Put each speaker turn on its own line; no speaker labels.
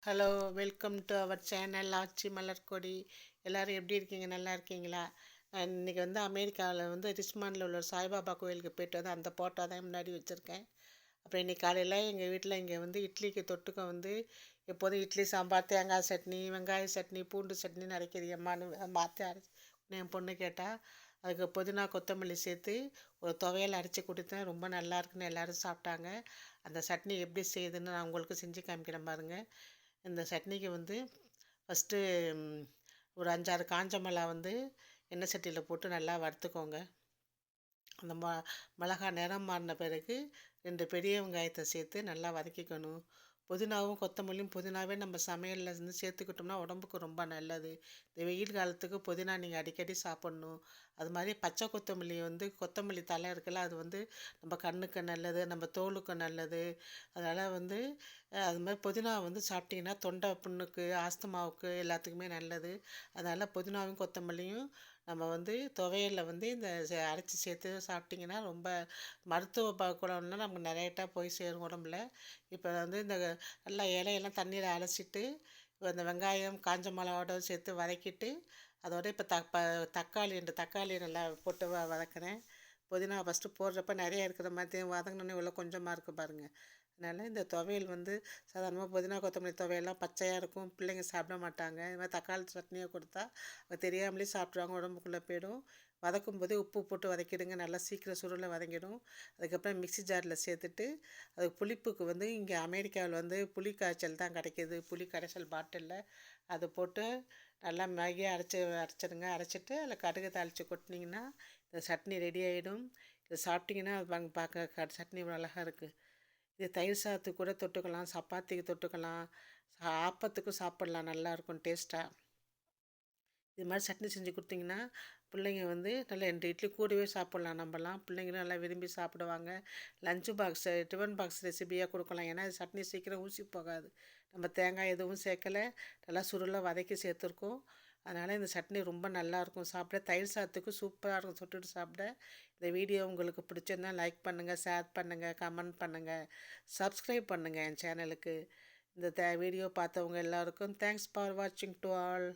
Hello, welcome to our channel Aachi Malarkodi. எல்லோரும் எப்படி இருக்கீங்க? நல்லா இருக்கீங்களா? இன்றைக்கி அமெரிக்காவில் ரிச்மாண்டில் உள்ள சாய்பாபா கோயிலுக்கு போய்ட்டு அந்த ஃபோட்டோ தான் முன்னாடி வச்சுருக்கேன். அப்புறம் இன்றைக்கி காலையில் எங்கள் வீட்டில் இங்கே இட்லிக்கு தொட்டுக்க எப்போதும் இட்லி சாம்பார் தேங்காய் சட்னி வெங்காய சட்னி பூண்டு சட்னி அரைக்கிறியம்மான்னு மாற்றி என் பொண்ணு கேட்டால் அதுக்கு புதினா கொத்தமல்லி சேர்த்து ஒரு துவையல் அரைச்சி கொடுத்தேன். ரொம்ப நல்லா இருக்குன்னு எல்லோரும் சாப்பிட்டாங்க. அந்த சட்னி எப்படி செய்யுதுன்னு நான் உங்களுக்கு செஞ்சு காமிக்கிறேன் பாருங்கள். இந்த சட்னிக்கு ஃபஸ்ட்டு ஒரு 5-6 காஞ்ச மிளகா எண்ணெய் சட்டியில் போட்டு நல்லா வறுத்துக்கோங்க. அந்த மிளகா நிறம் மாறின பிறகு 2 பெரிய வெங்காயத்தை சேர்த்து நல்லா வதக்கிக்கணும். புதினாவும் கொத்தமல்லியும் புதினாவே நம்ம சமையலில் சேர்த்துக்கிட்டோம்னா உடம்புக்கு ரொம்ப நல்லது. இந்த வெயில் காலத்துக்கு புதினா நீங்கள் அடிக்கடி சாப்பிட்ணும். அது மாதிரி பச்சை கொத்தமல்லி கொத்தமல்லி தழை இருக்குல்ல, அது நம்ம கண்ணுக்கு நல்லது, நம்ம தோலுக்கு நல்லது. அதனால் அது மாதிரி புதினா சாப்பிட்டிங்கன்னா தொண்டை புண்ணுக்கு ஆஸ்துமாவுக்கு எல்லாத்துக்குமே நல்லது. அதனால் புதினாவும் கொத்தமல்லியும் நம்ம துவையலில் இந்த அரைச்சி சேர்த்து சாப்பிட்டிங்கன்னா ரொம்ப மருத்துவ குணம்லாம் நமக்கு நிறையட்டா போய் சேரும் உடம்புல. இப்போ இந்த நல்லா இலையெல்லாம் தண்ணீரை அலசிட்டு இந்த வெங்காயம் காஞ்ச மிளகாவோட சேர்த்து வதக்கிட்டு அதோட இப்போ தக்காளி 2 தக்காளி நல்லா போட்டு வதக்குறேன். புதினா ஃபஸ்ட்டு போடுறப்ப நிறைய இருக்கிற மாதிரி வதங்கினோன்னே இவ்வளோ கொஞ்சமாக இருக்குது பாருங்கள். அதனால் இந்த துவையல் சாதாரணமாக புதினா கொத்தமல்லி துவையெல்லாம் பச்சையாக இருக்கும், பிள்ளைங்க சாப்பிட மாட்டாங்க. இது மாதிரி தக்காளி சட்னியை கொடுத்தா அது தெரியாமலே சாப்பிட்ருவாங்க, உடம்புக்குள்ளே போய்டும். வதக்கும் போதே உப்பு போட்டு வதக்கிடுங்க, நல்லா சீக்கிரம் சுருளை வதங்கிடும். அதுக்கப்புறம் மிக்ஸி ஜாரில் சேர்த்துட்டு அது புளிப்புக்கு இங்கே அமெரிக்காவில் புளி காய்ச்சல் தான் கிடைக்கிது, புளி கரைசல் பாட்டிலில். அதை போட்டு நல்லா மேகியாக அரைச்சிடுங்க. அரைச்சிட்டு அதில் கடுகு தாளித்து கொட்டினீங்கன்னா இந்த சட்னி ரெடி ஆகிடும். இதை சாப்பிட்டிங்கன்னா அது பார்க்க சட்னி அழகாக இருக்குது. இது தயிர் சாதத்துக்கு கூட தொட்டுக்கலாம், சப்பாத்திக்கு தொட்டுக்கலாம், ஆப்பத்துக்கும் சாப்பிட்லாம், நல்லாயிருக்கும் டேஸ்ட்டாக. இது மாதிரி சட்னி செஞ்சு கொடுத்தீங்கன்னா பிள்ளைங்க நல்லா 2 இட்லி கூடவே சாப்பிட்லாம். நம்மலாம் பிள்ளைங்களும் நல்லா விரும்பி சாப்பிடுவாங்க. லஞ்சு பாக்ஸு டிஃபன் பாக்ஸ் ரெசிபியாக கொடுக்கலாம். ஏன்னா இது சட்னி சீக்கிரம் ஊசி போகாது. நம்ம தேங்காய் எதுவும் சேர்க்கலை, நல்லா சுருளாக வதக்கி சேர்த்துருக்கோம். அதனால் இந்த சட்னி ரொம்ப நல்லாயிருக்கும் சாப்பிட. தயிர் சாதத்துக்கு சூப்பராக இருக்கும் தொட்டுட்டு சாப்பிட. இந்த வீடியோ உங்களுக்கு பிடிச்சிருந்தா லைக் பண்ணுங்கள், ஷேர் பண்ணுங்கள், கமெண்ட் பண்ணுங்கள், சப்ஸ்கிரைப் பண்ணுங்கள் என் சேனலுக்கு. இந்த வீடியோ பார்த்தவங்க எல்லாருக்கும் தேங்க்ஸ் ஃபார் வாட்சிங் டு ஆல்.